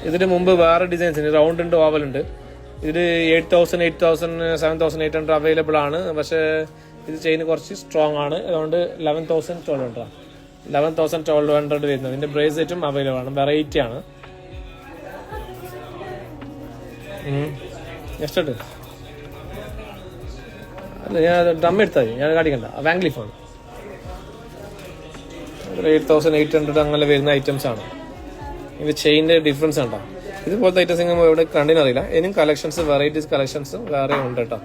ഇതിന് മുമ്പ് വേറെ ഡിസൈൻസ് ഉണ്ട്. റൗണ്ട് ഉണ്ട്, ഓവൽ ഉണ്ട്. ഇത് 8,000, 8,000, 7,800 അവൈലബിൾ ആണ്. പക്ഷേ ഇത് ചെയിൻ കുറച്ച് സ്ട്രോങ് ആണ്. അതുകൊണ്ട് 11,1200. 11,1200 വരുന്നത്. ഇതിൻ്റെ ബ്രേസ്ലെറ്റും അവൈലബിൾ ആണ്. വെറൈറ്റി ആണ്. നെക്സ്റ്റ് ഉണ്ട്. അല്ല ഞാൻ ഡ്രം എടുത്താൽ മതി. ഞാൻ കാണിക്കണ്ട. വാങ്ക്ലിഫാണ്. 8,800 അങ്ങനെ വരുന്ന ഐറ്റംസ് ആണ്. ഇത് ചെയിൻ്റെ ഡിഫറൻസ് ഉണ്ടോ? ഇതുപോലത്തെ ഐറ്റംസ് നിങ്ങൾ ഇവിടെ കണ്ടിനറിയില്ല. ഇനിയും കളക്ഷൻസ് വെറൈറ്റീസ് കളക്ഷൻസ് വേറെ ഉണ്ട് കേട്ടോ.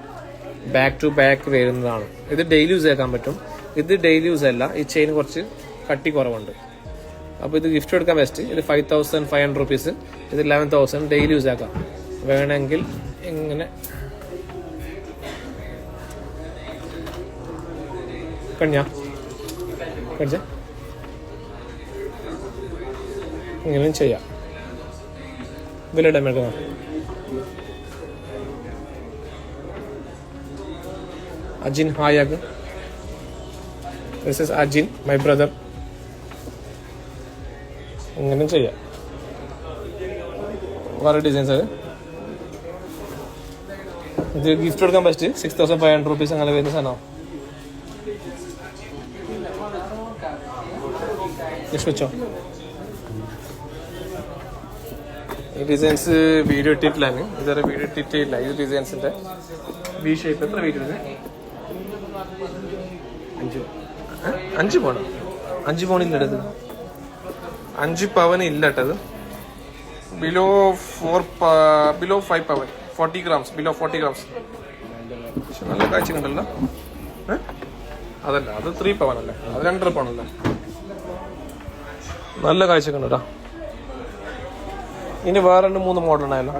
ബാക്ക് ടു ബാക്ക് വരുന്നതാണ്. ഇത് ഡെയിലി യൂസ് ആക്കാൻ പറ്റും. ഇത് ഡെയിലി യൂസ് അല്ല. ഈ ചെയിൻ കുറച്ച് കട്ടി കുറവുണ്ട്. അപ്പോൾ ഇത് ഗിഫ്റ്റ് കൊടുക്കാൻ ബെസ്റ്റ്. ഇത് 5,500 റുപ്പീസ്. ഇത് 11,000 ഡെയിലി യൂസ് ആക്കാം. വേണമെങ്കിൽ ഇങ്ങനെ കടിച്ച ഇങ്ങനെയും ചെയ്യാം. വില ഡാമേജ് അജിൻ ഹായാഗ്. This is Ajin, my brother. ഇങ്ങനെ ചെയ്യാം. വേറെ ഡിസൈൻസ്. ഇത് ഗിഫ്റ്റ് കൊടുക്കാൻ ബെസ്റ്റ്. 6,500 റുപ്പീസ് അങ്ങനെ വരുന്ന സാധനം. വെച്ചോ. ഈ ഡിസൈൻസ് വീഡിയോ ഇട്ടിട്ടില്ലാണ്. ഇതുവരെ വീഡിയോ ഇട്ടിട്ടില്ല. ഈ ഡിസൈൻസിന്റെ വി ഷേപ്പ്. എത്ര വെയിറ്റ് ഉണ്ട്? 5 പവണോ? 5 പവനില്ല ഇടത്. 5 പവന് ഇല്ല ഇട്ടത്. ബിലോ 5 പവൻ. 40 ഗ്രാംസ്. Below 40 grams. പക്ഷെ നല്ല കാഴ്ച കണ്ടല്ലോ. അതല്ല, അത് 3 പവനല്ലേ, അത് 2.5 പവനല്ലേ. നല്ല കാഴ്ച കണ്ടോ. ഇനി വേറെ 2-3 മോഡൽ ഉണ്ടായല്ലോ.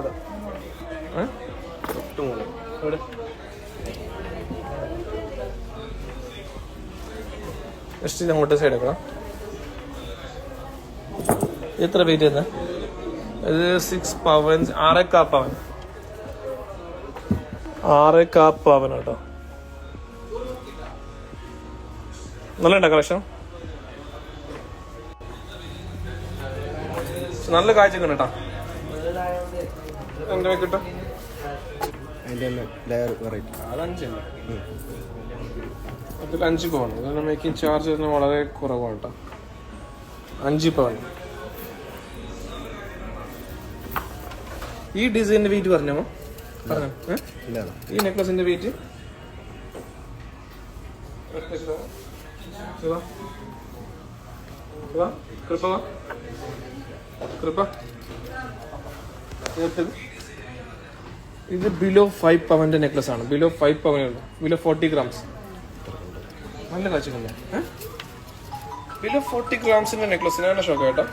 ജസ്റ്റ് അങ്ങോട്ട് സൈഡ് ആക്കണം. എത്ര വെയിറ്റ് ചെയ്യുന്നത്? ഇത് 6 പവൻ, 6.25 പവൻ, 6.25 പവൻ കേട്ടോ. നല്ല ഉണ്ടോ കളക്ഷൻ? നല്ല കാഴ്ച കേട്ടോ. എന്താ കിട്ടും? അത് 5 പവൻ. കാരണം മേക്കിംഗ് ചാർജ് വളരെ കുറവാണ് കേട്ടോ. 5 പവൻ. ഈ ഡിസൈനിന്റെ വെയിറ്റ് പറഞ്ഞോ? ഈ നെക്ലസിന്റെ വെയിറ്റ് ഇത് ബിലോ 5 പവന്റെ നെക്ലസ് ആണ്. ബിലോ 5 പവനുള്ളൂ. Below 40 grams. നല്ല കാഴ്ചക്കല്ലേ. ബിലോ 40 ഗ്രാംസിന്റെ നെക്ലസിനാണ് ഷോക്ക് കേട്ടോ.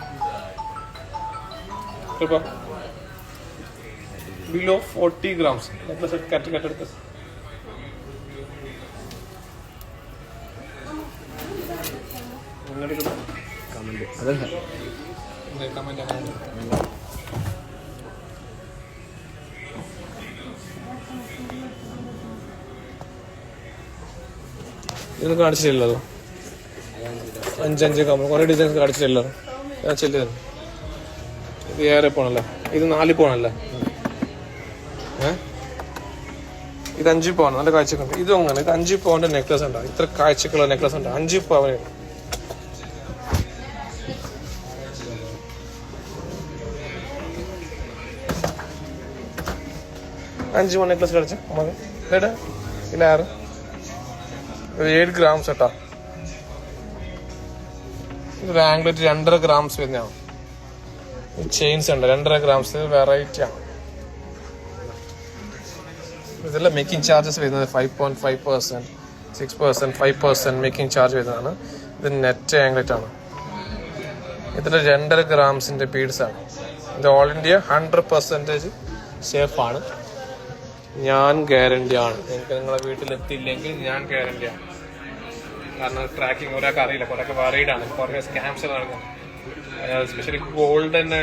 ബിലോ 40 ഗ്രാംസ് നെക്ലസ് കട്ടെടുത്ത്. ഇതൊന്നും കാണിച്ചില്ലല്ലോ. 5 കമ്മൽ കുറെ ഡിസൈൻസ് കാണിച്ചില്ലല്ലോ. ചെല്ലു. ഇത് 7 പോണല്ലേ. ഇത് 4 പോണല്ലേ. ഇത് 5 പവൻ. നല്ല കാഴ്ചക്കുണ്ട്. ഇതും അങ്ങനെ. ഇത് 5 പവന്റെ നെക്ലസ് ഉണ്ടാവും. ഇത്ര കാഴ്ചക്കുള്ള നെക്ലസ് ഉണ്ട്. 5 പവന്. അഞ്ച് പവൻ നെക്ലസ് കളിച്ച ഇല്ല 6. ഇത് 7 ഗ്രാംസ് കേട്ടോ. ഇതൊരു ആംഗ്ലറ്റ് 2.5 ഗ്രാംസ് വരുന്നതാണ്. ചെയിൻസ് ഉണ്ട് 2.5 ഗ്രാംസ്. വെറൈറ്റി ആണ്. ഇതെല്ലാം മേക്കിംഗ് ചാർജസ് വരുന്നത് 5.5%, 6%, 5% മേക്കിംഗ് ചാർജ് വരുന്നതാണ്. ഇത് നെറ്റ് ആംഗ്ലറ്റ് ആണ്. ഇതിൽ 2.5 ഗ്രാംസിന്റെ ബീഡ്സ് ആണ്. ഇത് ഓൾ ഇന്ത്യ 100% സേഫ് ആണ്. ഞാൻ ഗ്യാരണ്ടി ആണ്. നിങ്ങൾക്ക് നിങ്ങളെ വീട്ടിലെത്തിയില്ലെങ്കിൽ ഞാൻ ഗ്യാരണ്ടി ആണ്. കാരണം ട്രാക്കിംഗ് ഒരാൾക്ക് അറിയില്ല. കുറേയൊക്കെ വറീഡാണ്. കുറേ സ്കാംസ് നടക്കുന്നത്. എസ്പെഷ്യലി ഗോൾഡ് തന്നെ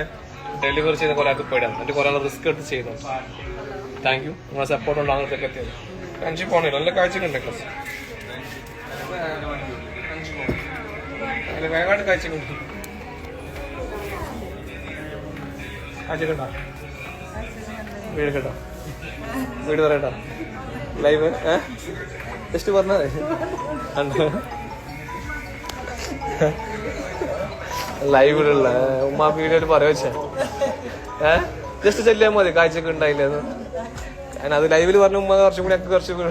ഡെലിവറി ചെയ്ത കുറേ ആൾക്ക് പേടാണ്. എന്നിട്ട് കുറേ റിസ്ക് എടുത്ത് ചെയ്യുന്നുണ്ട്. Thank you. നിങ്ങളെ സപ്പോർട്ട് ഉണ്ട് അങ്ങോട്ടേക്ക് എത്തിയത്. 5 പോണില്ല. നല്ല കാഴ്ചക്കുണ്ട് ക്ലാസ്. വേഗമായിട്ട് കാഴ്ചക്കുണ്ട്. കാഴ്ചക്കുണ്ടോ? വീട് കേട്ടോ. വീട് പറയട്ടോ. ലൈവ് ജസ്റ്റ് പറഞ്ഞേ. ലൈവിലുള്ള ഉമ്മ വീഡിയോ പറയാ വെച്ചേ. ജസ്റ്റ് ചെല്ലിയാൽ മതി. കാഴ്ചക്ക് ഉണ്ടായില്ലെന്ന്. അത് ലൈവിൽ പറഞ്ഞ ഉമ്മ കുറച്ചും കൂടി ഒക്കെ കുറച്ചും കൂടി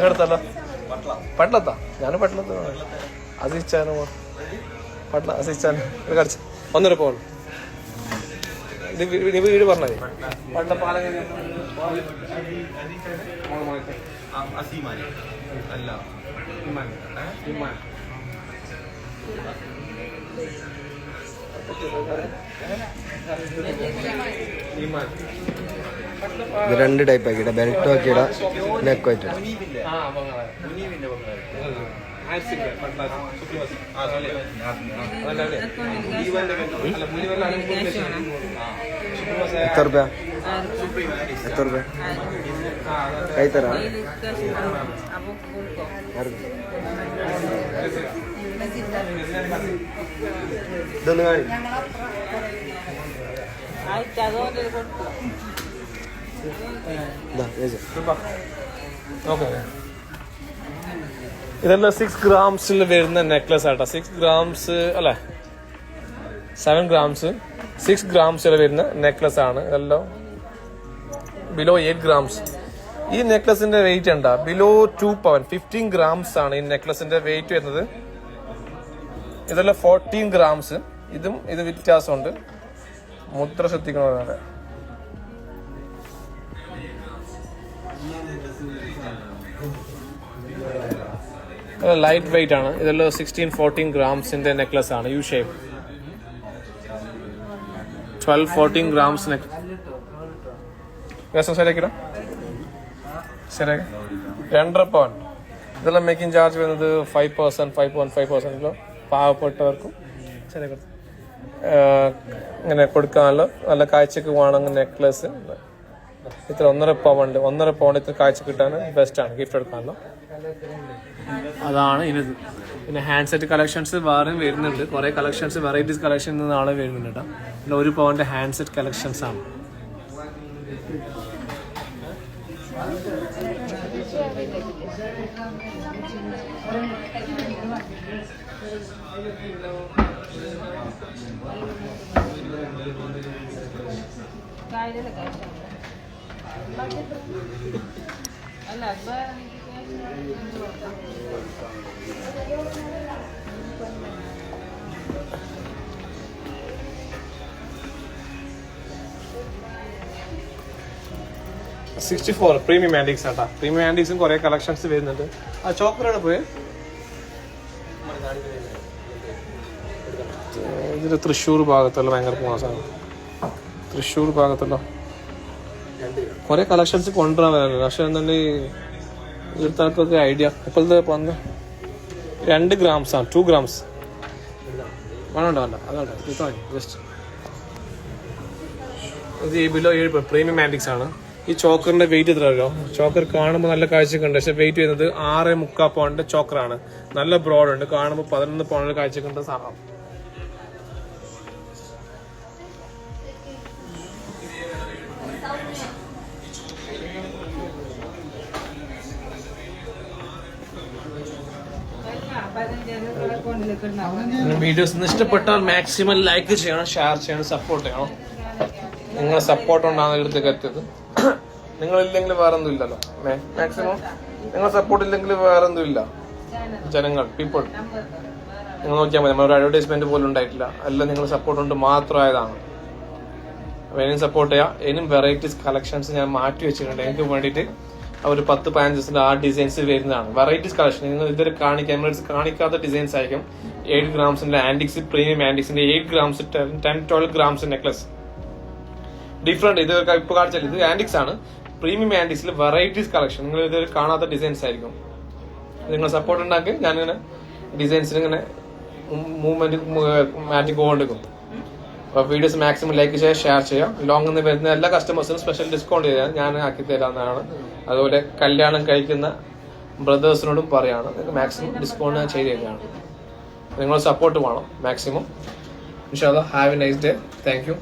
എടുത്തല്ലോ. പട്ടളത്താ. ഞാനും പട്ടളത്ത് അസിച്ചാനോ പട്ടള അസിച്ചാനോ കളിച്ച 1.5 പവൻ. ഇത് വീട് പറഞ്ഞേ. പട്ട പാലം ഇത് 2 ടൈപ്പ് ആക്കിയിട്ട. ബെൽറ്റ് ആക്കിയിട, നെക്ക് ആയിട്ട്. എത്ര രൂപ? കൈ തരാ. ഇതൊന്ന് കാണി. ഇതെല്ലാം 6 ഗ്രാംസിൽ വരുന്ന നെക്ലസ് ആട്ടോ. 6 ഗ്രാംസ് അല്ലെ 7 ഗ്രാംസ് 6 ഗ്രാംസിൽ വരുന്ന നെക്ലസ് ആണ്. ഇതെല്ലാം ബിലോ 8 ഗ്രാംസ്. ഈ നെക്ലസിന്റെ വെയിറ്റ് ഉണ്ടാ ബിലോ 2 പവൻ. 15 ഗ്രാംസ് ആണ് ഈ നെക്ലസിന്റെ വെയിറ്റ് വരുന്നത്. ഇതെല്ലാം 14 ഗ്രാംസ്. ഇതും ഇത് വ്യത്യാസമുണ്ട്. മുദ്ര ശ്രദ്ധിക്കണ ലൈറ്റ് വെയിറ്റ് ആണ്. ഇതെല്ലാം 16-14 ഗ്രാംസിന്റെ നെക്ലസ് ആണ്. യു ഷേപ്പ് 12-14 ഗ്രാംസ് ശരിയാക്കിടാം. ശരിയാക്കി 2.5 പവൻ. ഇതെല്ലാം മേക്കിംഗ് ചാർജ് വരുന്നത് 5%, 5.5%. പാവപ്പെട്ടവർക്കും ശരിയാക്കി ഇങ്ങനെ കൊടുക്കാമല്ലോ. നല്ല കാഴ്ചക്ക് വേണമെങ്കിൽ നെക്ലസ് ഇത്ര 1.5 പവൻ ഇത്ര കാഴ്ച കിട്ടാൻ ബെസ്റ്റാണ് ഗിഫ്റ്റ് എടുക്കാമല്ലോ. അതാണ് ഇത്. പിന്നെ ഹാൻഡ് സെറ്റ് കളക്ഷൻസ് വേറെയും വരുന്നുണ്ട്. കുറേ കളക്ഷൻസ് വെറൈറ്റീസ് കളക്ഷൻ നാളെ വരുന്നുണ്ട് കേട്ടോ. പിന്നെ 1 പവന്റെ ഹാൻഡ് സെറ്റ് കളക്ഷൻസ് ആണ്. $64 പ്രീമിയം ആൻറ്റിക്സ് ആട്ടാ. പ്രീമിയം ആൻറ്റിക്സും കുറെ കളക്ഷൻസ് വരുന്നുണ്ട്. ആ ചോക്കറാണ് പോയി ഇതിൽ തൃശ്ശൂർ ഭാഗത്തുള്ള ഭയങ്കര മോശമാണ്. തൃശ്ശൂർ ഭാഗത്തുള്ള കുറെ കളക്ഷൻസ് കൊണ്ടുവരാൻ. പക്ഷെ എന്തുകൊണ്ട് ഇവിടുത്തെ ഐഡിയ ഇപ്പോഴത്തെ 2 ഗ്രാംസ് ആണ്. 2 ഗ്രാംസ് വേണ്ട അതോട്ടെ ജസ്റ്റ്. ഇത് ബിലോ 7 പ്രീമിയം ആൻറ്റിക്സ് ആണ്. ഈ ചോക്കറിന്റെ വെയിറ്റ് എത്ര അറിയോ? ചോക്കർ കാണുമ്പോൾ നല്ല കാഴ്ചക്കുണ്ട്, പക്ഷെ വെയിറ്റ് ചെയ്യുന്നത് 6.25 പൗണ്ടിന്റെ ചോക്കറാണ്. നല്ല ബ്രോഡ് ഉണ്ട്. കാണുമ്പോൾ 11 പൗണ്ടിന്റെ കാഴ്ചക്കുണ്ട് സാധനം. വീഡിയോസ് ഇഷ്ടപ്പെട്ടാൽ മാക്സിമം ലൈക്ക് ചെയ്യണം, ഷെയർ ചെയ്യണം, സപ്പോർട്ട് ചെയ്യണം. നിങ്ങളെ സപ്പോർട്ട് ഉണ്ടാകുന്ന ഇടത്തേക്ക് എത്തിയത്. നിങ്ങളില്ലെങ്കിൽ വേറെ ഒന്നും ഇല്ലല്ലോ. മാക്സിമം നിങ്ങളെ സപ്പോർട്ട് ഇല്ലെങ്കിൽ വേറെ ഒന്നും ഇല്ല. ജനങ്ങൾ പീപ്പിൾ നിങ്ങൾ നോക്കിയാൽ മതി. നമ്മളൊരു അഡ്വർടൈസ്മെന്റ് പോലും ഉണ്ടായിട്ടില്ല. എല്ലാം നിങ്ങൾ സപ്പോർട്ട് കൊണ്ട് മാത്രമായതാണ്. അപ്പോൾ ഇനിയും സപ്പോർട്ട് ചെയ്യാം. ഇനിയും വെറൈറ്റീസ് കളക്ഷൻസ് ഞാൻ മാറ്റി വെച്ചിട്ടുണ്ട് എനിക്ക് വേണ്ടിയിട്ട്. ഒരു 10-15 ആ ഡിസൈൻസ് വരുന്നതാണ്. വെറൈറ്റീസ് കളക്ഷൻ നിങ്ങൾ ഇതൊരു കാണിക്കാത്ത ഡിസൈൻസ് ആയിരിക്കും. 7 ഗ്രാംസിന്റെ ആന്റിക്സ്, പ്രീമിയം ആന്റിക്സിന്റെ 8 ഗ്രാംസ്, 10-12 ഗ്രാംസ് നെക്ലസ് ഡിഫറെന്റ്. ഇത് ഇപ്പൊ കാണിച്ചാൽ ഇത് ആന്റിക്സ് ആണ്. പ്രീമിയം ആന്റിക്സിൽ വെറൈറ്റീസ് കളക്ഷൻ നിങ്ങൾ ഇതൊരു കാണാത്ത ഡിസൈൻസ് ആയിരിക്കും. നിങ്ങൾ സപ്പോർട്ട് ഉണ്ടാക്കി ഞാനിങ്ങനെ ഡിസൈൻസിന് ഇങ്ങനെ മൂവ്മെന്റ് മാറ്റി പോകൊണ്ടിരിക്കും. അപ്പോൾ വീഡിയോസ് മാക്സിമം ലൈക്ക് ചെയ്യുക, ഷെയർ ചെയ്യാം. ലോങ് നിന്ന് വരുന്ന എല്ലാ കസ്റ്റമേഴ്സിനും സ്പെഷ്യൽ ഡിസ്കൗണ്ട് ചെയ്യാൻ ഞാൻ ആക്കി തരാവുന്നതാണ്. അതുപോലെ കല്യാണം കഴിക്കുന്ന ബ്രദേഴ്സിനോടും പറയാണ് മാക്സിമം ഡിസ്കൗണ്ട് ഞാൻ ചെയ്ത് തരുന്നതാണ്. നിങ്ങൾ സപ്പോർട്ട് വേണം മാക്സിമം. ഇൻഷാ അല്ലാഹ്. Have a nice day. Thank U.